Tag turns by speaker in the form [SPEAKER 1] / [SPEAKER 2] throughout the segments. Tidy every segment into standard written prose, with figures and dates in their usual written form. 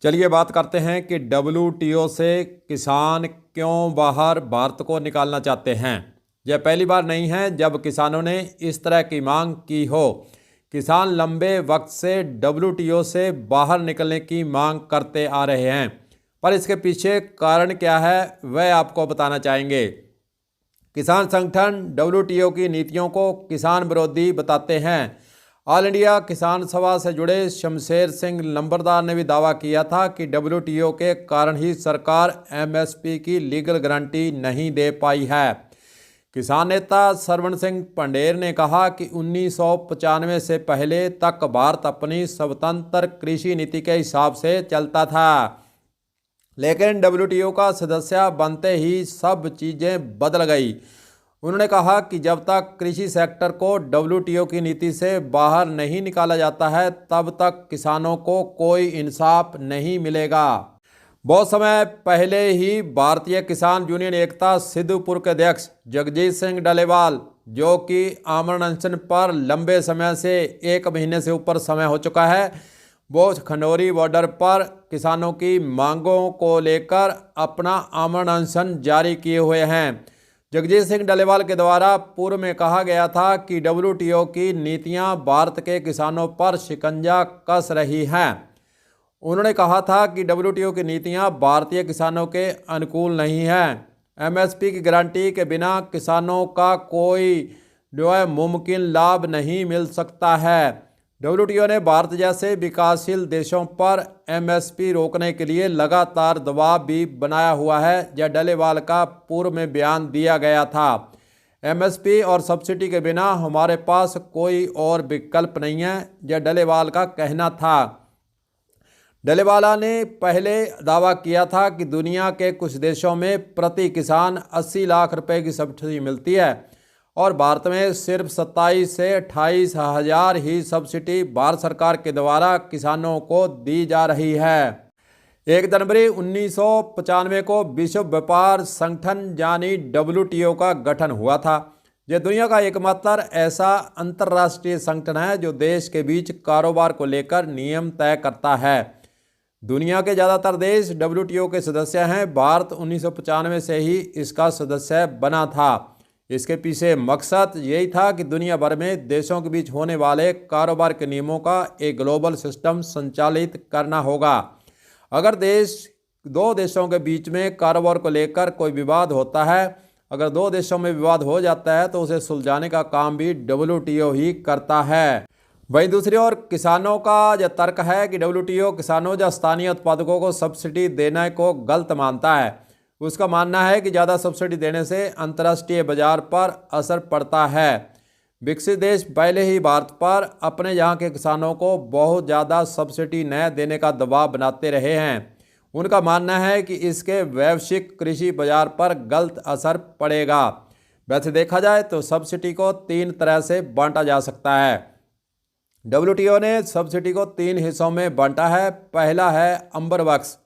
[SPEAKER 1] चलिए बात करते हैं कि WTO से किसान क्यों बाहर भारत को निकालना चाहते हैं। यह पहली बार नहीं है जब किसानों ने इस तरह की मांग की हो। किसान लंबे वक्त से WTO से बाहर निकलने की मांग करते आ रहे हैं, पर इसके पीछे कारण क्या है वह आपको बताना चाहेंगे। किसान संगठन WTO की नीतियों को किसान विरोधी बताते हैं। ऑल इंडिया किसान सभा से जुड़े शमशेर सिंह नंबरदार ने भी दावा किया था कि WTO के कारण ही सरकार MSP की लीगल गारंटी नहीं दे पाई है। किसान नेता सरवण सिंह पंडेर ने कहा कि 1995 से पहले तक भारत अपनी स्वतंत्र कृषि नीति के हिसाब से चलता था, लेकिन WTO का सदस्य बनते ही सब चीज़ें बदल गई। उन्होंने कहा कि जब तक कृषि सेक्टर को WTO की नीति से बाहर नहीं निकाला जाता है तब तक किसानों को कोई इंसाफ नहीं मिलेगा। बहुत समय पहले ही भारतीय किसान यूनियन एकता सिद्धपुर के अध्यक्ष जगजीत सिंह डलेवाल, जो कि आमरण अनशन पर लंबे समय से 1 महीने से ऊपर समय हो चुका है, वो खंडोरी बॉर्डर पर किसानों की मांगों को लेकर अपना आमरण अनशन जारी किए हुए हैं। जगजीत सिंह डलेवाल के द्वारा पूर्व में कहा गया था कि WTO की नीतियां भारत के किसानों पर शिकंजा कस रही हैं। उन्होंने कहा था कि WTO की नीतियां भारतीय किसानों के अनुकूल नहीं हैं। MSP की गारंटी के बिना किसानों का कोई मुमकिन लाभ नहीं मिल सकता है। WTO ने भारत जैसे विकासशील देशों पर MSP रोकने के लिए लगातार दबाव भी बनाया हुआ है। यह डलेवाल का पूर्व में बयान दिया गया था। MSP और सब्सिडी के बिना हमारे पास कोई और विकल्प नहीं है, यह डलेवाल का कहना था। डलेवाला ने पहले दावा किया था कि दुनिया के कुछ देशों में प्रति किसान 80 लाख रुपए की सब्सिडी मिलती है और भारत में सिर्फ 27 से 28 हज़ार ही सब्सिडी भारत सरकार के द्वारा किसानों को दी जा रही है। 1 जनवरी 1995 को विश्व व्यापार संगठन यानी WTO का गठन हुआ था। यह दुनिया का एकमात्र ऐसा अंतर्राष्ट्रीय संगठन है जो देश के बीच कारोबार को लेकर नियम तय करता है। दुनिया के ज़्यादातर देश WTO के सदस्य हैं। भारत 1995 से ही इसका सदस्य बना था। इसके पीछे मकसद यही था कि दुनिया भर में देशों के बीच होने वाले कारोबार के नियमों का एक ग्लोबल सिस्टम संचालित करना होगा। अगर दो देशों के बीच में कारोबार को लेकर कोई विवाद होता है, अगर 2 देशों में विवाद हो जाता है तो उसे सुलझाने का काम भी WTO ही करता है। वहीं दूसरी ओर किसानों का यह तर्क है कि WTO किसानों या स्थानीय उत्पादकों को सब्सिडी देने को गलत मानता है। उसका मानना है कि ज़्यादा सब्सिडी देने से अंतर्राष्ट्रीय बाजार पर असर पड़ता है। विकसित देश पहले ही भारत पर अपने यहाँ के किसानों को बहुत ज़्यादा सब्सिडी न देने का दबाव बनाते रहे हैं। उनका मानना है कि इसके वैश्विक कृषि बाजार पर गलत असर पड़ेगा। वैसे देखा जाए तो सब्सिडी को 3 तरह से बांटा जा सकता है। WTO ने सब्सिडी को 3 हिस्सों में बांटा है। पहला है अंबर बक्स,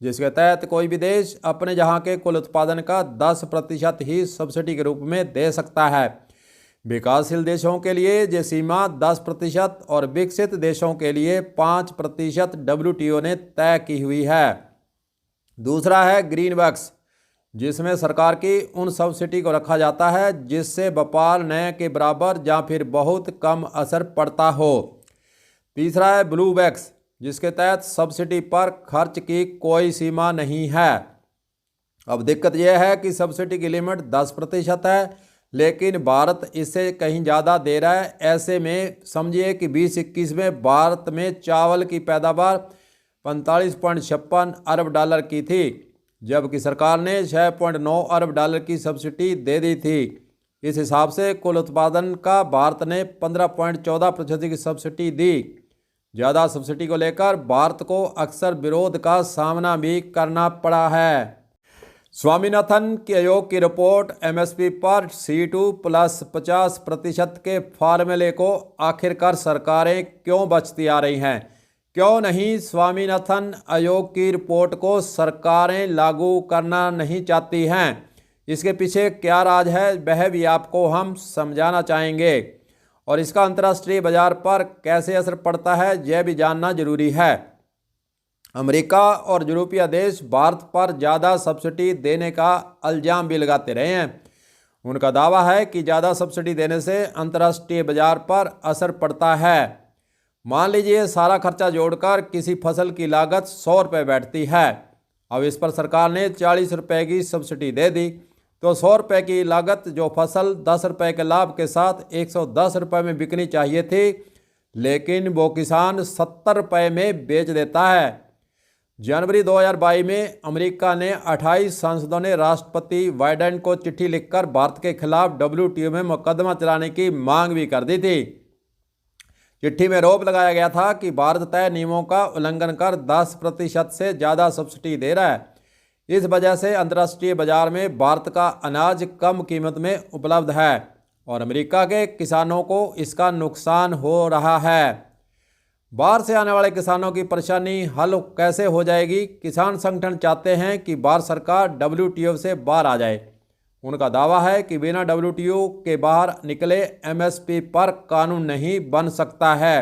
[SPEAKER 1] जिसके तहत कोई भी देश अपने यहाँ के कुल उत्पादन का 10% ही सब्सिडी के रूप में दे सकता है। विकासशील देशों के लिए ये सीमा 10% और विकसित देशों के लिए 5% WTO ने तय की हुई है। दूसरा है ग्रीन बक्स, जिसमें सरकार की उन सब्सिडी को रखा जाता है जिससे व्यापार न के बराबर या फिर बहुत कम असर पड़ता हो। तीसरा है ब्लू बक्स, जिसके तहत सब्सिडी पर खर्च की कोई सीमा नहीं है। अब दिक्कत यह है कि सब्सिडी की लिमिट 10% है, लेकिन भारत इससे कहीं ज़्यादा दे रहा है। ऐसे में समझिए कि 2021 में भारत में चावल की पैदावार 45.56 अरब डॉलर की थी, जबकि सरकार ने 6.9 अरब डॉलर की सब्सिडी दे दी थी। इस हिसाब से कुल उत्पादन का भारत ने 15.14% की सब्सिडी दी। ज़्यादा सब्सिडी को लेकर भारत को अक्सर विरोध का सामना भी करना पड़ा है। स्वामीनाथन के आयोग की रिपोर्ट MSP पर C2 प्लस 50% के फार्मूले को आखिरकार सरकारें क्यों बचती आ रही हैं? क्यों नहीं स्वामीनाथन आयोग की रिपोर्ट को सरकारें लागू करना नहीं चाहती हैं? इसके पीछे क्या राज है वह भी आपको हम समझाना चाहेंगे, और इसका अंतर्राष्ट्रीय बाजार पर कैसे असर पड़ता है यह भी जानना जरूरी है। अमेरिका और यूरोपीय देश भारत पर ज़्यादा सब्सिडी देने का इल्ज़ाम भी लगाते रहे हैं। उनका दावा है कि ज़्यादा सब्सिडी देने से अंतर्राष्ट्रीय बाजार पर असर पड़ता है। मान लीजिए सारा खर्चा जोड़कर किसी फसल की लागत 100 रुपये बैठती है। अब इस पर सरकार ने 40 रुपये की सब्सिडी दे दी तो 100 रुपये की लागत जो फसल 10 रुपये के लाभ के साथ 110 रुपये में बिकनी चाहिए थी, लेकिन वो किसान 70 रुपये में बेच देता है। जनवरी 2022 में अमेरिका ने 28 सांसदों ने राष्ट्रपति बाइडेन को चिट्ठी लिखकर भारत के खिलाफ WTO में मुकदमा चलाने की मांग भी कर दी थी। चिट्ठी में आरोप लगाया गया था कि भारत तय नियमों का उल्लंघन कर 10% से ज़्यादा सब्सिडी दे रहा है। इस वजह से अंतर्राष्ट्रीय बाजार में भारत का अनाज कम कीमत में उपलब्ध है और अमेरिका के किसानों को इसका नुकसान हो रहा है। बाहर से आने वाले किसानों की परेशानी हल कैसे हो जाएगी? किसान संगठन चाहते हैं कि भारत सरकार WTO से बाहर आ जाए। उनका दावा है कि बिना WTO के बाहर निकले MSP पर कानून नहीं बन सकता है।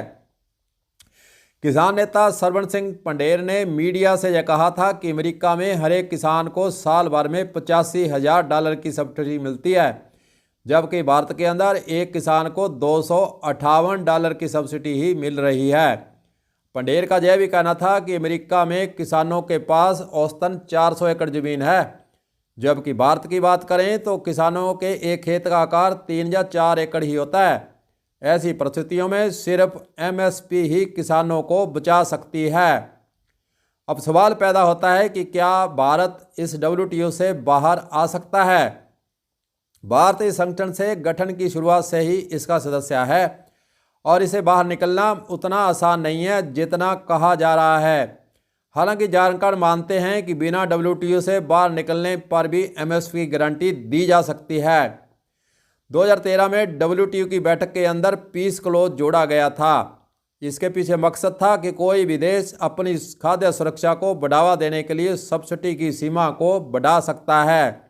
[SPEAKER 1] किसान नेता सरवण सिंह पंडेर ने मीडिया से यह कहा था कि अमेरिका में हर एक किसान को साल भर में $85,000 की सब्सिडी मिलती है, जबकि भारत के अंदर एक किसान को $258 की सब्सिडी ही मिल रही है। पंडेर का यह भी कहना था कि अमेरिका में किसानों के पास औसतन 400 एकड़ ज़मीन है, जबकि भारत की बात करें तो किसानों के एक खेत का आकार 3 या 4 एकड़ ही होता है। ऐसी परिस्थितियों में सिर्फ MSP ही किसानों को बचा सकती है। अब सवाल पैदा होता है कि क्या भारत इस WTO से बाहर आ सकता है? भारत इस संगठन से गठन की शुरुआत से ही इसका सदस्य है और इसे बाहर निकलना उतना आसान नहीं है जितना कहा जा रहा है। हालांकि जानकार मानते हैं कि बिना WTO से बाहर निकलने पर भी MSP की गारंटी दी जा सकती है। 2013 में WTO की बैठक के अंदर पीस क्लॉज जोड़ा गया था। इसके पीछे मकसद था कि कोई भी देश अपनी खाद्य सुरक्षा को बढ़ावा देने के लिए सब्सिडी की सीमा को बढ़ा सकता है।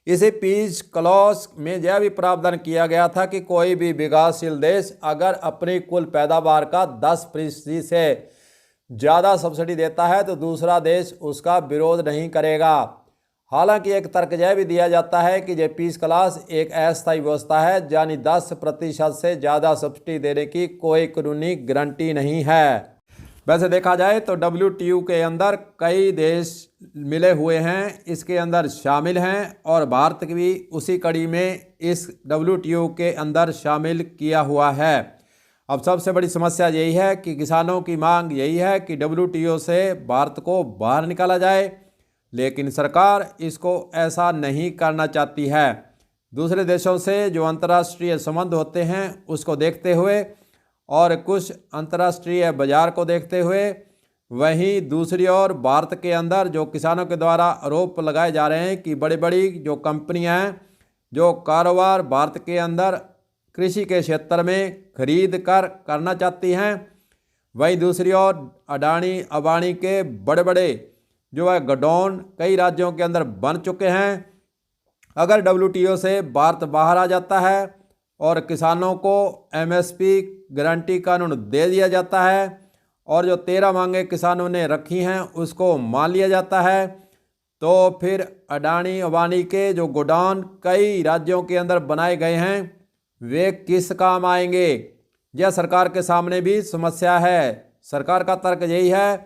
[SPEAKER 1] इसी पीस क्लॉज में यह भी प्रावधान किया गया था कि कोई भी विकासशील देश अगर अपनी कुल पैदावार का 10% से ज़्यादा सब्सिडी देता है तो दूसरा देश उसका विरोध नहीं करेगा। हालांकि एक तर्क यह भी दिया जाता है कि ये पीस क्लॉज एक अस्थायी व्यवस्था है, यानी 10% से ज़्यादा सब्सिडी देने की कोई कानूनी गारंटी नहीं है। वैसे देखा जाए तो WTO के अंदर कई देश मिले हुए हैं, इसके अंदर शामिल हैं और भारत भी उसी कड़ी में इस WTO के अंदर शामिल किया हुआ है। अब सबसे बड़ी समस्या यही है कि किसानों की मांग यही है कि WTO से भारत को बाहर निकाला जाए, लेकिन सरकार इसको ऐसा नहीं करना चाहती है। दूसरे देशों से जो अंतर्राष्ट्रीय संबंध होते हैं उसको देखते हुए और कुछ अंतर्राष्ट्रीय बाजार को देखते हुए, वहीं दूसरी ओर भारत के अंदर जो किसानों के द्वारा आरोप लगाए जा रहे हैं कि बड़ी बड़ी जो कंपनियां हैं जो कारोबार भारत के अंदर कृषि के क्षेत्र में खरीद कर करना चाहती हैं, वहीं दूसरी ओर अडानी अंबानी के बड़े बड़े जो है गोडाउन कई राज्यों के अंदर बन चुके हैं। अगर WTO से भारत बाहर आ जाता है और किसानों को MSP गारंटी कानून दे दिया जाता है और जो 13 मांगे किसानों ने रखी हैं उसको मान लिया जाता है, तो फिर अडानी अंबानी के जो गोडाउन कई राज्यों के अंदर बनाए गए हैं वे किस काम आएंगे? यह सरकार के सामने भी समस्या है। सरकार का तर्क यही है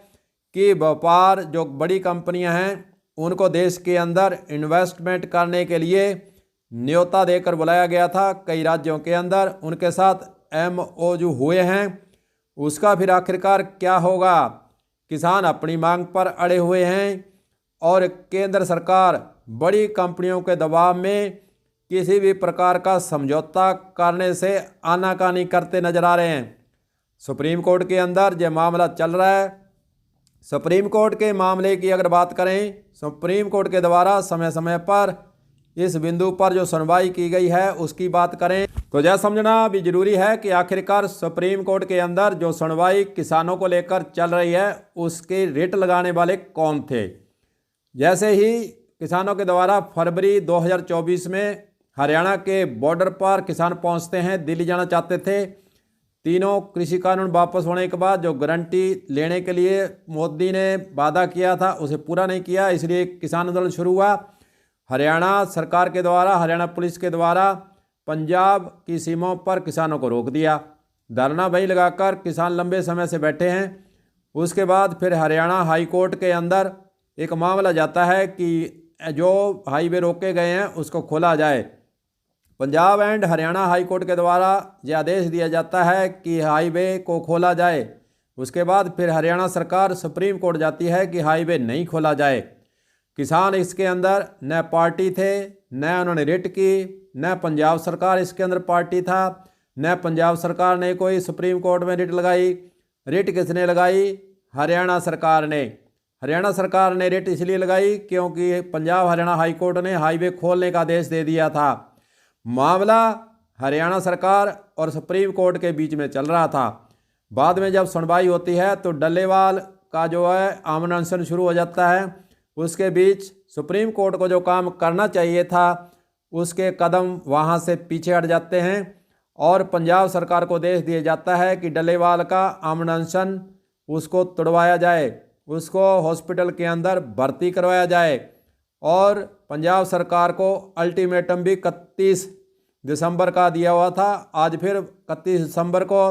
[SPEAKER 1] कि व्यापार जो बड़ी कंपनियां हैं उनको देश के अंदर इन्वेस्टमेंट करने के लिए न्योता देकर बुलाया गया था कई राज्यों के अंदर, उनके साथ MOU हुए हैं। उसका फिर आखिरकार क्या होगा? किसान अपनी मांग पर अड़े हुए हैं और केंद्र सरकार बड़ी कंपनियों के दबाव में किसी भी प्रकार का समझौता करने से आनाकानी करते नजर आ रहे हैं। सुप्रीम कोर्ट के अंदर यह मामला चल रहा है। सुप्रीम कोर्ट के मामले की अगर बात करें, सुप्रीम कोर्ट के द्वारा समय समय पर इस बिंदु पर जो सुनवाई की गई है उसकी बात करें तो यह समझना भी जरूरी है कि आखिरकार सुप्रीम कोर्ट के अंदर जो सुनवाई किसानों को लेकर चल रही है उसके रेट लगाने वाले कौन थे। जैसे ही किसानों के द्वारा फरवरी 2024 में हरियाणा के बॉर्डर पर किसान पहुंचते हैं, दिल्ली जाना चाहते थे, तीनों कृषि कानून वापस होने के बाद जो गारंटी लेने के लिए मोदी ने वादा किया था उसे पूरा नहीं किया, इसलिए किसान आंदोलन शुरू हुआ। हरियाणा सरकार के द्वारा, हरियाणा पुलिस के द्वारा पंजाब की सीमाओं पर किसानों को रोक दिया। धरना वहीं लगाकर किसान लंबे समय से बैठे हैं। उसके बाद फिर हरियाणा हाई कोर्ट के अंदर एक मामला जाता है कि जो हाईवे रोके गए हैं उसको खोला जाए। Punjab and Haryana high court के द्वारा यह आदेश दिया जाता है कि हाईवे को खोला जाए। उसके बाद फिर हरियाणा सरकार सुप्रीम कोर्ट जाती है कि हाईवे नहीं खोला जाए। किसान इसके अंदर न पार्टी थे, न उन्होंने रिट की, न पंजाब सरकार इसके अंदर पार्टी था, न पंजाब सरकार ने कोई सुप्रीम कोर्ट में रिट लगाई। रिट किसने लगाई? हरियाणा सरकार ने। हरियाणा सरकार ने रिट इसलिए लगाई क्योंकि पंजाब हरियाणा हाई कोर्ट ने हाईवे खोलने का आदेश दे दिया था। मामला हरियाणा सरकार और सुप्रीम कोर्ट के बीच में चल रहा था। बाद में जब सुनवाई होती है तो डल्लेवाल का जो है आमरण अनशन शुरू हो जाता है। उसके बीच सुप्रीम कोर्ट को जो काम करना चाहिए था उसके कदम वहां से पीछे हट जाते हैं और पंजाब सरकार को आदेश दिया जाता है कि डल्लेवाल का आमरण अनशन उसको तुड़वाया जाए, उसको हॉस्पिटल के अंदर भर्ती करवाया जाए। और पंजाब सरकार को अल्टीमेटम भी 31 दिसंबर का दिया हुआ था। आज फिर 31 दिसंबर को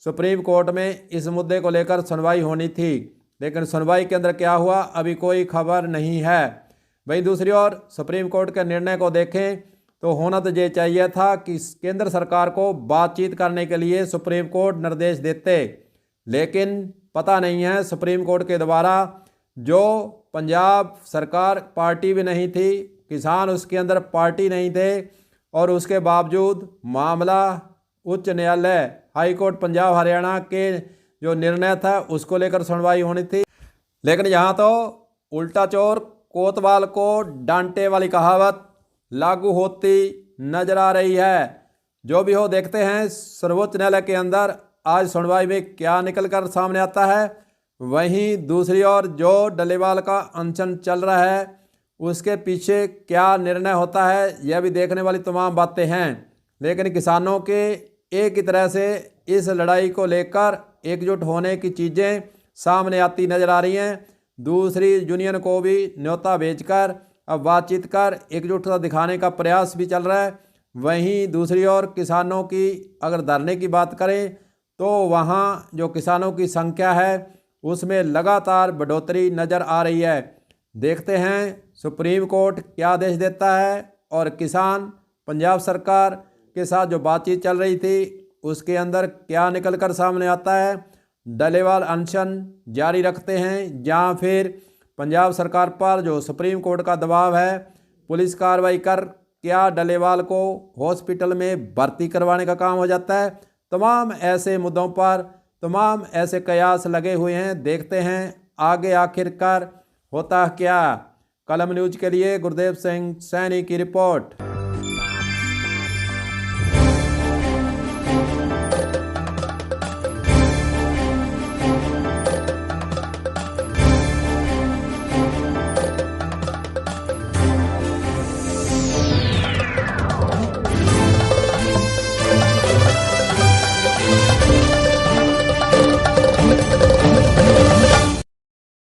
[SPEAKER 1] सुप्रीम कोर्ट में इस मुद्दे को लेकर सुनवाई होनी थी, लेकिन सुनवाई के अंदर क्या हुआ अभी कोई खबर नहीं है। वहीं दूसरी ओर सुप्रीम कोर्ट के निर्णय को देखें तो होना तो ये चाहिए था कि केंद्र सरकार को बातचीत करने के लिए सुप्रीम कोर्ट निर्देश देते, लेकिन पता नहीं है सुप्रीम कोर्ट के द्वारा जो पंजाब सरकार पार्टी भी नहीं थी, किसान उसके अंदर पार्टी नहीं थे, और उसके बावजूद मामला उच्च न्यायालय हाई कोर्ट पंजाब हरियाणा के जो निर्णय था उसको लेकर सुनवाई होनी थी। लेकिन यहाँ तो उल्टा चोर कोतवाल को डांटे वाली कहावत लागू होती नजर आ रही है। जो भी हो देखते हैं सर्वोच्च न्यायालय के अंदर आज सुनवाई में क्या निकल कर सामने आता है। वहीं दूसरी ओर जो डल्लेवाल का अनशन चल रहा है उसके पीछे क्या निर्णय होता है यह भी देखने वाली तमाम बातें हैं। लेकिन किसानों के एक ही तरह से इस लड़ाई को लेकर एकजुट होने की चीज़ें सामने आती नजर आ रही हैं। दूसरी यूनियन को भी न्योता भेजकर अब बातचीत कर एकजुटता दिखाने का प्रयास भी चल रहा है। वहीं दूसरी ओर किसानों की अगर धरने की बात करें तो वहाँ जो किसानों की संख्या है उसमें लगातार बढ़ोतरी नज़र आ रही है। देखते हैं सुप्रीम कोर्ट क्या आदेश देता है और किसान पंजाब सरकार के साथ जो बातचीत चल रही थी उसके अंदर क्या निकल कर सामने आता है। डल्लेवाल अनशन जारी रखते हैं या फिर पंजाब सरकार पर जो सुप्रीम कोर्ट का दबाव है पुलिस कार्रवाई कर क्या डल्लेवाल को हॉस्पिटल में भर्ती करवाने का काम हो जाता है। तमाम ऐसे मुद्दों पर तमाम ऐसे कयास लगे हुए हैं। देखते हैं आगे आखिरकार होता क्या। कलम न्यूज के लिए गुरदेव सिंह सैनी की रिपोर्ट।